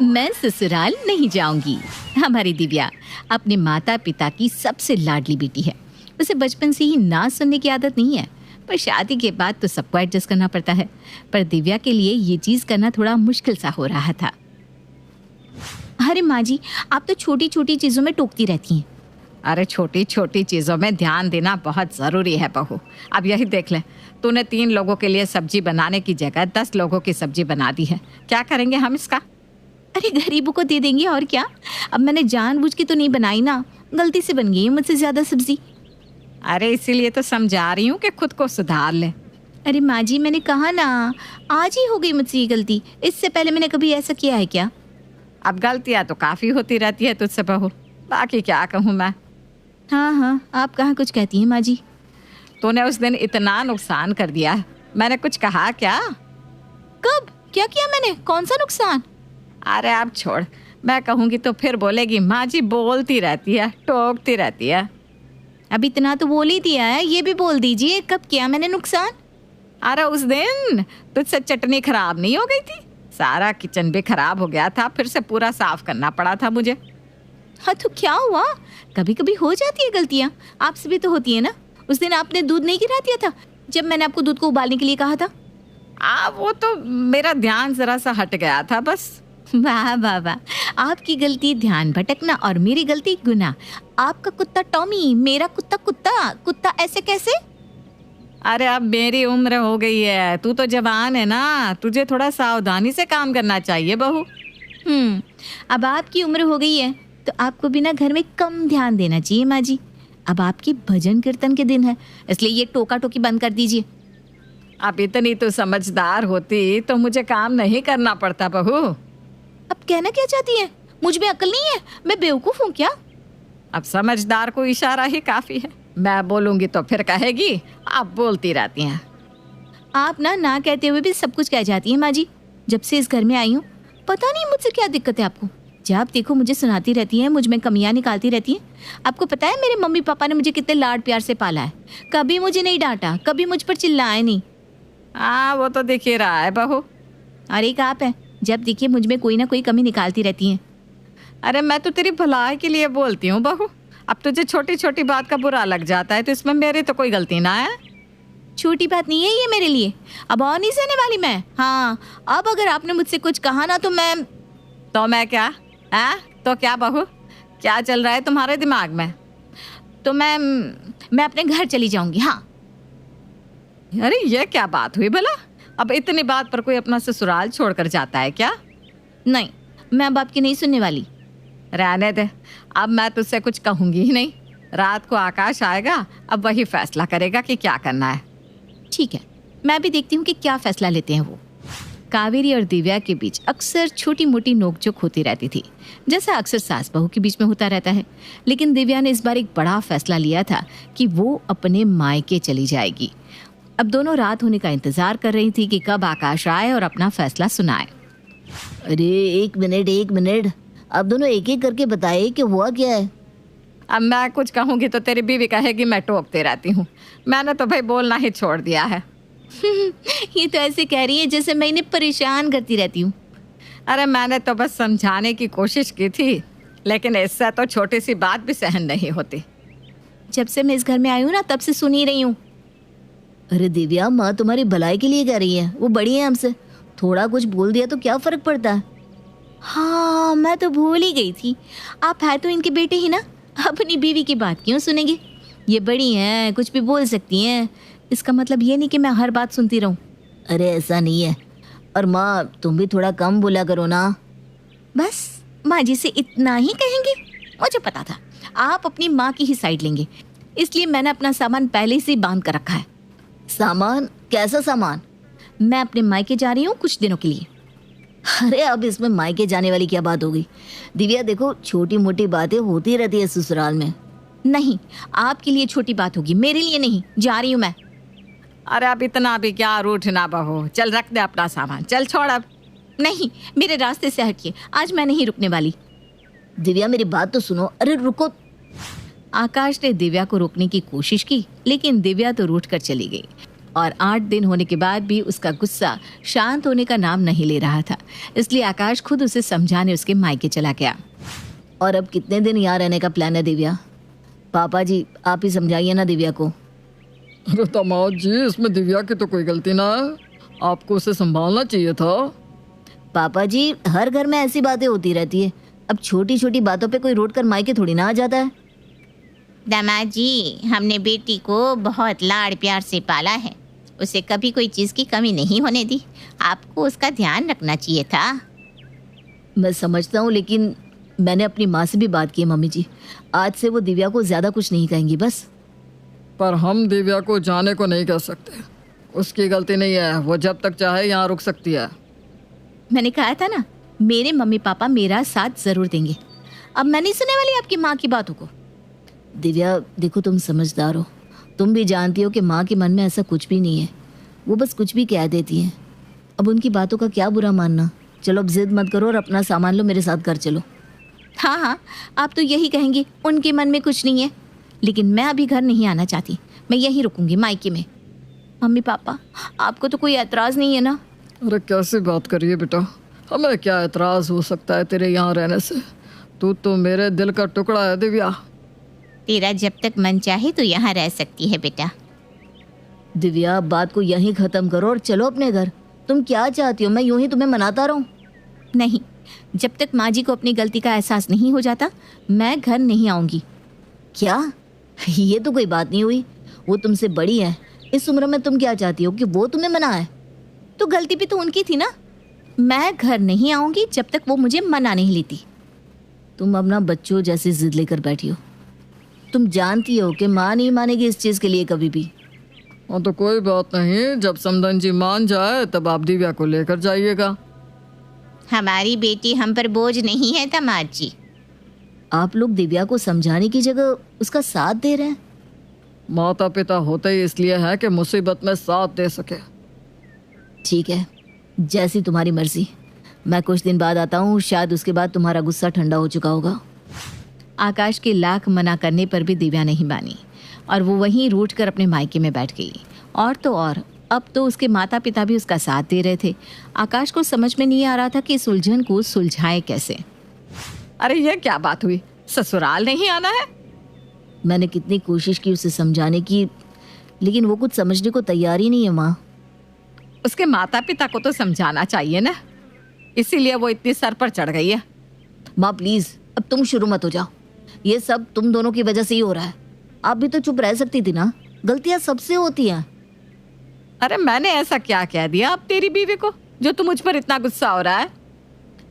मैं ससुराल नहीं जाऊंगी। हमारी दिव्या अपने माता पिता की सबसे लाडली बेटी है। उसे बचपन से ही ना सुनने की आदत नहीं है, पर शादी के बाद तो सबको एडजस्ट करना पड़ता है। पर दिव्या के लिए ये चीज़ करना थोड़ा मुश्किल सा हो रहा था। अरे माँ जी, आप तो छोटी छोटी चीज़ों में टोकती रहती हैं। अरे छोटी छोटी चीज़ों में ध्यान देना बहुत ज़रूरी है बहू। अब यही देख ले, तूने 3 लोगों के लिए सब्जी बनाने की जगह 10 लोगों की सब्जी बना दी है। क्या करेंगे हम इसका? अरे गरीबों को दे देंगे और क्या। अब मैंने जानबूझ के तो नहीं बनाई ना, गलती से बन गई है मुझसे ज़्यादा सब्जी। अरे इसीलिए तो समझा रही हूँ कि खुद को सुधार ले। अरे माँ जी, मैंने कहा ना, आज ही हो गई मुझसे ये गलती। इससे पहले मैंने कभी ऐसा किया है क्या? अब गलतियाँ तो काफ़ी होती रहती है तुझसे बहू, बाकी क्या कहूँ मैं। हाँ हाँ, आप कहाँ कुछ कहती हैं माँ जी। तूने उस दिन इतना नुकसान कर दिया, मैंने कुछ कहा क्या? कब? क्या किया मैंने? कौन सा नुकसान? अरे अब छोड़, मैं कहूँगी तो फिर बोलेगी माँ जी बोलती रहती है, टोकती रहती है। अब इतना तो बोल ही दिया है, ये भी बोल दीजिए, कब किया मैंने नुकसान? अरे उस दिन तुझसे चटनी खराब नहीं हो गई थी, सारा किचन भी खराब हो गया था, फिर से पूरा साफ करना पड़ा था मुझे। हाँ तो क्या हुआ, कभी कभी हो जाती है गलतियाँ, आपसे भी तो होती है ना। उस दिन आपने दूध नहीं गिरा दिया था जब मैंने आपको दूध को उबालने के लिए कहा था। वो तो मेरा ध्यान जरा सा हट गया था बस। वाह वाह वाह, आपकी गलती ध्यान भटकना और मेरी गलती गुनाह। आपका कुत्ता टॉमी, मेरा कुत्ता कुत्ता। कुत्ता ऐसे कैसे? अरे अब मेरी उम्र हो गई है, तू तो जवान है ना, तुझे थोड़ा सावधानी से काम करना चाहिए बहू। अब आपकी उम्र हो गई है तो आपको भी ना घर में कम ध्यान देना चाहिए माँ जी। अब आपकी भजन कीर्तन के दिन है, इसलिए ये टोका टोकी बंद कर दीजिए। अब इतनी तो समझदार होती तो मुझे काम नहीं करना पड़ता बहू। अब कहना क्या चाहती हैं? मुझ में अक्ल नहीं है? मैं बेवकूफ़ हूँ क्या? अब समझदार को इशारा ही काफ़ी है, मैं बोलूँगी तो फिर कहेगी आप बोलती रहती हैं। आप ना कहते हुए भी सब कुछ कह जाती हैं माँ जी। जब से इस घर में आई हूँ, पता नहीं मुझसे क्या दिक्कत है आपको। जब देखो मुझे सुनाती रहती हैं, मुझ में कमियां निकालती रहती हैं। आपको पता है मेरे मम्मी पापा ने मुझे कितने लाड प्यार से पाला है, कभी मुझे नहीं डांटा, कभी मुझ पर चिल्लाया नहीं। वो तो दिख ही रहा है बहू। और एक आप है, जब देखिए मुझ में कोई ना कोई कमी निकालती रहती हैं। अरे मैं तो तेरी भलाई के लिए बोलती हूँ बहू। अब तुझे छोटी छोटी बात का बुरा लग जाता है तो इसमें मेरी तो कोई गलती ना है। छोटी बात नहीं है ये मेरे लिए, अब और नहीं सहने वाली मैं। हाँ, अब अगर आपने मुझसे कुछ कहा ना तो मैं क्या तो क्या बहू, क्या चल रहा है तुम्हारे दिमाग में? तो मैं अपने घर चली जाऊंगी। हाँ। अरे ये क्या बात हुई भला? अब इतनी बात पर कोई अपना ससुराल छोड़कर जाता है क्या? नहीं, मैं अब आपकी नहीं सुनने वाली। रहने दे, अब मैं तुझसे कुछ कहूँगी ही नहीं। रात को आकाश आएगा, अब वही फैसला करेगा कि क्या करना है। ठीक है, मैं भी देखती हूँ कि क्या फैसला लेते हैं वो। कावेरी और दिव्या के बीच अक्सर छोटी मोटी नोकझोंक होती रहती थी, जैसा अक्सर सास बहू के बीच में होता रहता है। लेकिन दिव्या ने इस बार एक बड़ा फैसला लिया था कि वो अपने मायके चली जाएगी। अब दोनों रात होने का इंतजार कर रही थी कि कब आकाश आए और अपना फैसला सुनाए। अरे एक मिनट, अब दोनों एक एक करके बताए कि हुआ क्या है। अब मैं कुछ कहूँगी तो तेरी बीवी कहेगी मैं टोकती रहती हूँ। मैंने तो भाई बोलना ही छोड़ दिया है। ये तो ऐसे कह रही है जैसे मैं इन्हें परेशान करती रहती हूँ। अरे मैंने तो बस समझाने की कोशिश की थी, लेकिन इससे तो छोटी सी बात भी सहन नहीं होती। जब से मैं इस घर में आई हूँ ना, तब से सुन ही रही हूँ। अरे दिव्या, माँ तुम्हारी भलाई के लिए कह रही है, वो बड़ी है हमसे, थोड़ा कुछ बोल दिया तो क्या फर्क पड़ता है। हाँ, मैं तो भूल ही गई थी, आप है तो इनके बेटे ही ना, अपनी बीवी की बात क्यों सुनेंगे? ये बड़ी हैं, कुछ भी बोल सकती हैं, इसका मतलब ये नहीं कि मैं हर बात सुनती रहूं। अरे ऐसा नहीं है, और माँ तुम भी थोड़ा कम बोला करो ना। बस माँ जी से इतना ही कहेंगे? मुझे पता था आप अपनी माँ की ही साइड लेंगे, इसलिए मैंने अपना सामान पहले से ही बांध कर रखा है। सामान? कैसा सामान? मैं अपने मायके जा रही हूँ कुछ दिनों के लिए। अरे अब इसमें मायके जाने वाली क्या बात होगी? दिव्या देखो, छोटी मोटी बातें होती रहती है ससुराल में। नहीं, आपके लिए छोटी बात होगी, मेरे लिए नहीं। जा रही हूँ मैं। अरे अब इतना भी क्या रूठना बहू, चल रख दे अपना सामान, चल छोड़ अब। नहीं, मेरे रास्ते से हटिए, आज मैं नहीं रुकने वाली। दिव्या मेरी बात तो सुनो। अरे रुको। आकाश ने दिव्या को रोकने की कोशिश की, लेकिन दिव्या तो रूठ कर चली गई। और 8 दिन होने के बाद भी उसका गुस्सा शांत होने का नाम नहीं ले रहा था। इसलिए आकाश खुद उसे समझाने उसके मायके चला गया। और अब कितने दिन यहाँ रहने का प्लान है दिव्या? पापा जी आप ही समझाइए ना दिव्या को। अरे दामाद जी, इसमें दिव्या की तो कोई गलती ना है, आपको उसे संभालना चाहिए था। पापा जी हर घर में ऐसी बातें होती रहती है, अब छोटी छोटी बातों पे कोई रोट कर मायके थोड़ी ना आ जाता है। दामाद जी, हमने बेटी को बहुत लाड़ प्यार से पाला है, उसे कभी कोई चीज़ की कमी नहीं होने दी। आपको उसका ध्यान रखना चाहिए था। मैं समझता हूँ, लेकिन मैंने अपनी माँ से भी बात की है मम्मी जी, आज से वो दिव्या को ज़्यादा कुछ नहीं कहेंगी बस। पर हम दिव्या को जाने को नहीं कह सकते, उसकी गलती नहीं है, वो जब तक चाहे यहाँ रुक सकती है। मैंने कहा था ना, मेरे मम्मी पापा मेरा साथ ज़रूर देंगे। अब मैं नहीं सुनने वाली आपकी माँ की बातों को। दिव्या देखो, तुम समझदार हो, तुम भी जानती हो कि माँ के मन में ऐसा कुछ भी नहीं है, वो बस कुछ भी कह देती हैं। अब उनकी बातों का क्या बुरा मानना। चलो अब जिद मत करो और अपना सामान लो, मेरे साथ घर चलो। हाँ हाँ, आप तो यही कहेंगे उनके मन में कुछ नहीं है, लेकिन मैं अभी घर नहीं आना चाहती, मैं यहीं रुकूंगी मायके में। मम्मी पापा आपको तो कोई एतराज़ नहीं है ना? अरे कैसी बात करिए बेटा, हमें क्या एतराज़ हो सकता है तेरे यहाँ रहने से, तू तो मेरे दिल का टुकड़ा है दिव्या। तेरा जब तक मन चाहे तो यहाँ रह सकती है बेटा। दिव्या बात को यहीं ख़त्म करो और चलो अपने घर। तुम क्या चाहती हो, मैं यूं ही तुम्हें मनाता रहूं? नहीं, जब तक माँ जी को अपनी गलती का एहसास नहीं हो जाता मैं घर नहीं आऊँगी। क्या? ये तो कोई बात नहीं हुई, वो तुमसे बड़ी है, इस उम्र में तुम क्या चाहती हो कि वो तुम्हें मनाए? तो गलती भी तो उनकी थी ना। मैं घर नहीं आऊँगी जब तक वो मुझे मना नहीं लेती। तुम अपना बच्चों जैसी जिद लेकर बैठी हो, तुम जानती हो कि माँ नहीं मानेगी इस चीज़ के लिए कभी भी। हाँ तो कोई बात नहीं, जब समधन जी मान जाए तब आप दिव्या को लेकर जाइएगा। हमारी बेटी हम पर बोझ नहीं है दामाद जी। आप लोग दिव्या को समझाने की जगह उसका साथ दे रहे हैं। माता पिता होते ही इसलिए है कि मुसीबत में साथ दे सके। ठीक है, जैसी तुम्हारी मर्जी। मैं कुछ दिन बाद आता हूँ, शायद उसके बाद तुम्हारा गुस्सा ठंडा हो चुका होगा। आकाश के लाख मना करने पर भी दिव्या नहीं मानी और वो वहीं रूठ कर अपने मायके में बैठ गई। और तो और अब तो उसके माता पिता भी उसका साथ दे रहे थे। आकाश को समझ में नहीं आ रहा था कि इस उलझन को सुलझाए कैसे। अरे ये क्या बात हुई, ससुराल नहीं आना है? मैंने कितनी कोशिश की उसे समझाने की, लेकिन वो कुछ समझने को तैयार ही नहीं है माँ। उसके माता पिता को तो समझाना चाहिए ना, इसीलिए वो इतनी सर पर चढ़ गई है। माँ प्लीज़ अब तुम शुरू मत हो जाओ, ये सब तुम दोनों की वजह से ही हो रहा है। आप भी तो चुप रह सकती थी ना, गलतियाँ सबसे होती हैं। अरे मैंने ऐसा क्या कह दिया अब तेरी बीवी को जो तुम मुझ पर इतना गुस्सा हो रहा है?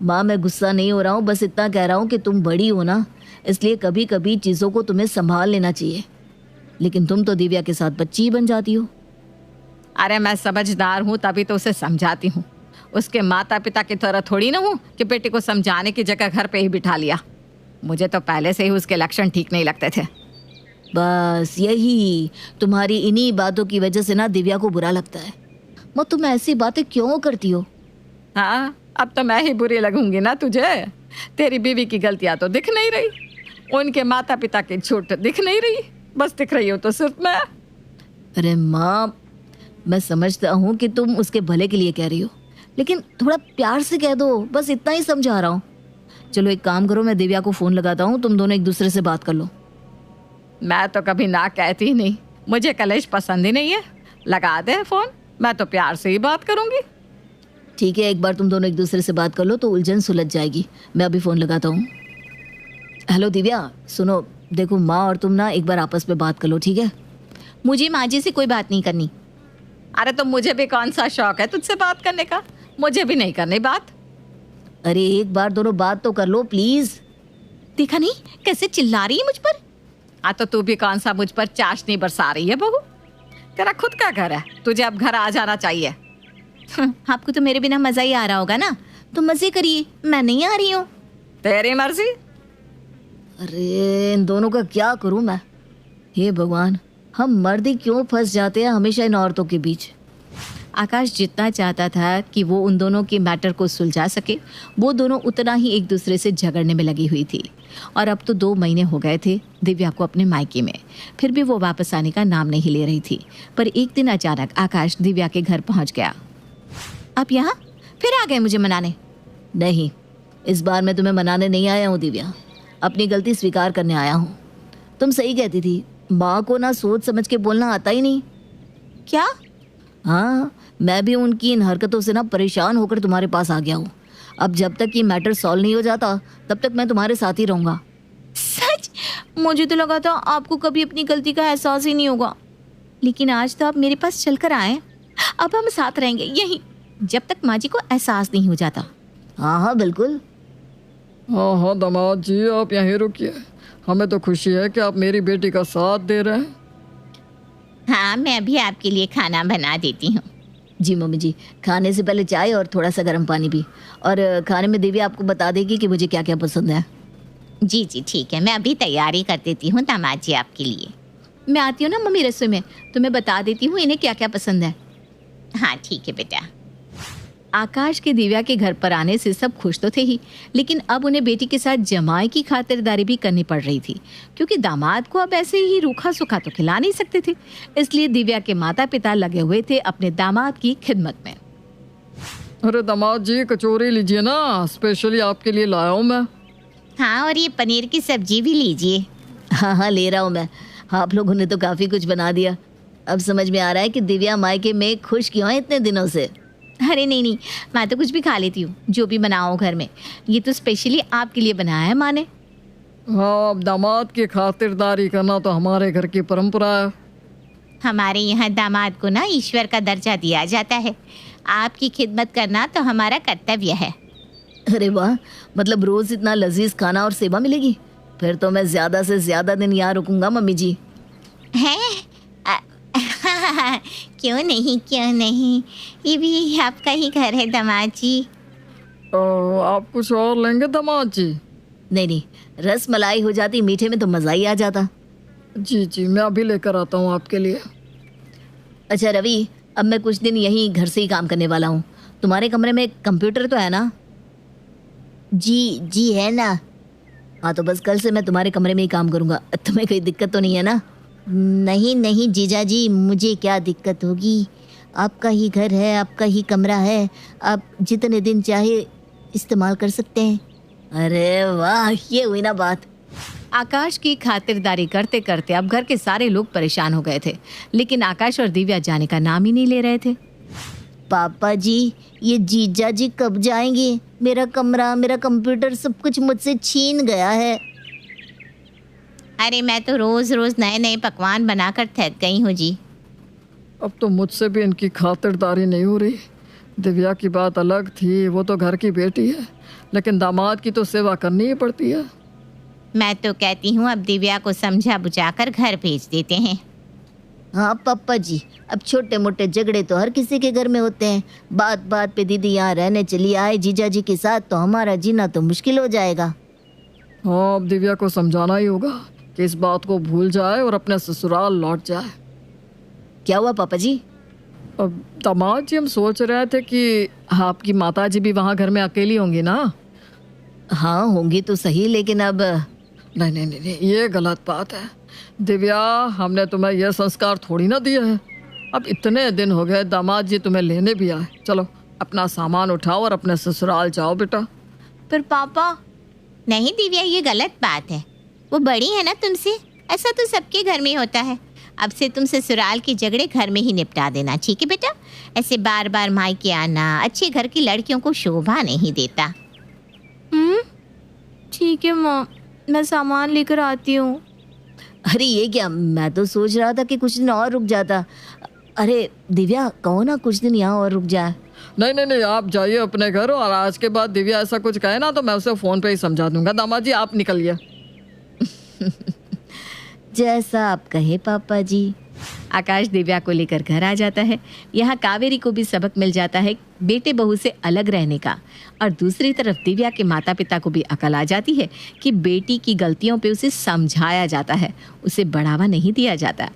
माँ मैं गुस्सा नहीं हो रहा हूँ, बस इतना कह रहा हूँ कि तुम बड़ी हो ना, इसलिए कभी कभी चीज़ों को तुम्हें संभाल लेना चाहिए, लेकिन तुम तो दिव्या के साथ बच्ची ही बन जाती हो। अरे मैं समझदार हूँ तभी तो उसे समझाती हूँ, उसके माता पिता की तरह थोड़ी ना हूँ कि बेटी को समझाने की जगह घर पे ही बिठा लिया। मुझे तो पहले से ही उसके लक्षण ठीक नहीं लगते थे। बस यही तुम्हारी इन्हीं बातों की वजह से ना दिव्या को बुरा लगता है। माँ तुम ऐसी बातें क्यों करती हो? हाँ, अब तो मैं ही बुरी लगूंगी ना तुझे। तेरी बीवी की गलतियाँ तो दिख नहीं रही, उनके माता पिता की छूट दिख नहीं रही, बस दिख रही हो तो सिर्फ मैं। अरे माँ मैं समझता हूँ कि तुम उसके भले के लिए कह रही हो, लेकिन थोड़ा प्यार से कह दो, बस इतना ही समझा रहा हूँ। चलो एक काम करो, मैं दिव्या को फ़ोन लगाता हूँ, तुम दोनों एक दूसरे से बात कर लो। मैं तो कभी ना कहती ही नहीं, मुझे कलेश पसंद ही नहीं है। लगा दे फ़ोन, मैं तो प्यार से ही बात करूँगी। ठीक है, एक बार तुम दोनों एक दूसरे से बात कर लो तो उलझन सुलझ जाएगी। मैं अभी फ़ोन लगाता हूँ। हेलो दिव्या, सुनो, देखो माँ और तुम ना एक बार आपस में बात कर लो, ठीक है? मुझे माँ जी से कोई बात नहीं करनी। अरे तो मुझे भी कौन सा शौक है तुझसे बात करने का, मुझे भी नहीं करनी बात। अरे एक बार दोनों बात तो कर लो प्लीज़। देखा नहीं कैसे चिल्ला रही है मुझ पर। तो तू भी कौन सा मुझ पर चाशनी बरसा रही है बहू? तेरा खुद का घर है, तुझे अब घर आ जाना चाहिए। आपको तो मेरे बिना मज़ा ही आ रहा होगा ना, तो मज़े करिए, मैं नहीं आ रही हूँ। तेरी मर्जी। अरे इन दोनों का क्या करूँ मैं? हे भगवान, हम मर्द ही क्यों फंस जाते हैं हमेशा इन औरतों के बीच। आकाश जितना चाहता था कि वो उन दोनों के मैटर को सुलझा सके, वो दोनों उतना ही एक दूसरे से झगड़ने में लगी हुई थी। और अब तो 2 महीने हो गए थे दिव्या को अपने मायके में, फिर भी वो वापस आने का नाम नहीं ले रही थी। पर एक दिन अचानक आकाश दिव्या के घर पहुंच गया। आप यहाँ फिर आ गए मुझे मनाने? नहीं, इस बार मैं तुम्हें मनाने नहीं आया हूँ दिव्या, अपनी गलती स्वीकार करने आया हूँ। तुम सही कहती थी, माँ को ना सोच समझ के बोलना आता ही नहीं। क्या? हाँ, मैं भी उनकी इन हरकतों से ना परेशान होकर तुम्हारे पास आ गया हूँ। अब जब तक ये मैटर सॉल्व नहीं हो जाता तब तक मैं तुम्हारे साथ ही रहूँगा। सच? मुझे तो लगा था आपको कभी अपनी गलती का एहसास ही नहीं होगा, लेकिन आज तो आप मेरे पास चलकर आए। अब हम साथ रहेंगे यहीं जब तक माँ जी को एहसास नहीं हो जाता। हाँ हाँ बिल्कुल। हाँ हाँ दामाद जी, आप यहीं रुकिए। हमें तो खुशी है कि आप मेरी बेटी का साथ दे रहे हैं। हाँ, मैं अभी आपके लिए खाना बना देती हूँ। जी मम्मी जी, खाने से पहले चाय और थोड़ा सा गर्म पानी भी। और खाने में दिव्या आपको बता देगी कि मुझे क्या क्या पसंद है। जी जी ठीक है, मैं अभी तैयारी कर देती हूँ दामाद जी आपके लिए। मैं आती हूँ ना मम्मी रसोई में, तो मैं बता देती हूँ इन्हें क्या क्या पसंद है। हाँ ठीक है बेटा। आकाश के दिव्या के घर पर आने से सब खुश तो थे ही, लेकिन अब उन्हें बेटी के साथ जमाई की खातिरदारी भी करनी पड़ रही थी, क्योंकि दामाद को अब ऐसे ही रूखा सूखा तो खिला नहीं सकते थे। इसलिए दिव्या के माता पिता लगे हुए थे अपने दामाद की खिदमत में। अरे दामाद जी, कचौरी लीजिए ना, स्पेशली आपके लिए लाया हूँ मैं। हाँ, और ये पनीर की सब्जी भी लीजिए। हाँ हाँ ले रहा हूँ मैं। आप लोगों ने तो काफ़ी कुछ बना दिया। अब समझ में आ रहा है कि दिव्या मायके में खुश क्यों है इतने दिनों से। अरे नहीं नहीं, मैं तो कुछ भी खा लेती हूँ जो भी बनाओ घर में। ये तो स्पेशली आपके लिए बनाया है माँ ने। हाँ, अब दामाद की खातिरदारी करना तो हमारे घर की परंपरा है। हमारे यहाँ दामाद को ना ईश्वर का दर्जा दिया जाता है। आपकी खिदमत करना तो हमारा कर्तव्य है। अरे वाह, मतलब रोज इतना लजीज खाना और सेवा मिलेगी? फिर तो मैं ज्यादा से ज्यादा दिन यहाँ रुकूंगा मम्मी जी। हैं? क्यों नहीं क्यों नहीं, ये भी आपका ही घर है दामाद जी। आप कुछ और लेंगे दामाद जी? नहीं नहीं, रस मलाई हो जाती मीठे में तो मज़ा ही आ जाता। जी जी, मैं अभी लेकर आता हूँ आपके लिए। अच्छा रवि, अब मैं कुछ दिन यहीं घर से ही काम करने वाला हूँ। तुम्हारे कमरे में कंप्यूटर तो है ना? जी जी है ना। हाँ तो बस कल से मैं तुम्हारे कमरे में ही काम करूँगा। तुम्हें कोई दिक्कत तो नहीं है ना? नहीं नहीं जीजा जी, मुझे क्या दिक्कत होगी। आपका ही घर है, आपका ही कमरा है, आप जितने दिन चाहे इस्तेमाल कर सकते हैं। अरे वाह, ये हुई ना बात। आकाश की खातिरदारी करते करते अब घर के सारे लोग परेशान हो गए थे, लेकिन आकाश और दिव्या जाने का नाम ही नहीं ले रहे थे। पापा जी, ये जीजा जी कब जाएंगे? मेरा कमरा, मेरा कंप्यूटर, सब कुछ मुझसे छीन गया है। अरे मैं तो रोज रोज नए नए पकवान बनाकर थक गई हूँ जी। अब तो मुझसे भी इनकी खातिरदारी नहीं हो रही। दिव्या की बात अलग थी, वो तो घर की बेटी है, लेकिन दामाद की तो सेवा करनी ही पड़ती है। मैं तो कहती हूँ अब दिव्या को समझा बुझाकर घर भेज देते हैं। हाँ पापा जी, अब छोटे मोटे झगड़े तो हर किसी के घर में होते हैं। बात बात पे दीदी यहाँ रहने चली आए जीजा जी के साथ, तो हमारा जीना तो मुश्किल हो जाएगा। हाँ, अब दिव्या को समझाना ही होगा कि इस बात को भूल जाए और अपने ससुराल लौट जाए। क्या हुआ पापा जी? अब दामाद जी, हम सोच रहे थे कि आपकी माता जी भी वहाँ घर में अकेली होंगी ना? हाँ होंगी तो सही, लेकिन अब नहीं नहीं नहीं नहीं, ये गलत बात है दिव्या। हमने तुम्हें यह संस्कार थोड़ी ना दिए हैं। अब इतने दिन हो गए, दामाद जी तुम्हें लेने भी आए। चलो अपना सामान उठाओ और अपने ससुराल जाओ बेटा। पर पापा। नहीं दिव्या, ये गलत बात है। वो बड़ी है ना तुमसे, ऐसा तो सबके घर में होता है। अब से तुम ससुराल के झगड़े घर में ही निपटा देना, ठीक है बेटा? ऐसे बार बार मायके आना अच्छे घर की लड़कियों को शोभा नहीं देता। ठीक है माँ, मैं सामान लेकर आती हूँ। अरे ये क्या, मैं तो सोच रहा था कि कुछ दिन और रुक जाता। अरे दिव्या, कहो ना कुछ दिन यहाँ और रुक जाए। नहीं नहीं नहीं, आप जाइए अपने घर, और आज के बाद दिव्या ऐसा कुछ कहे ना तो मैं उसे फ़ोन पे ही समझा दूंगा। दामाद जी आप निकलिए। जैसा आप कहे पापा जी। आकाश दिव्या को लेकर घर आ जाता है। यहाँ कावेरी को भी सबक मिल जाता है बेटे बहू से अलग रहने का, और दूसरी तरफ दिव्या के माता पिता को भी अकल आ जाती है कि बेटी की गलतियों पे उसे समझाया जाता है, उसे बढ़ावा नहीं दिया जाता।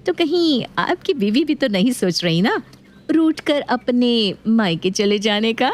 तो कहीं आपकी बीवी भी तो नहीं सोच रही ना रूठ कर अपने मायके चले जाने का।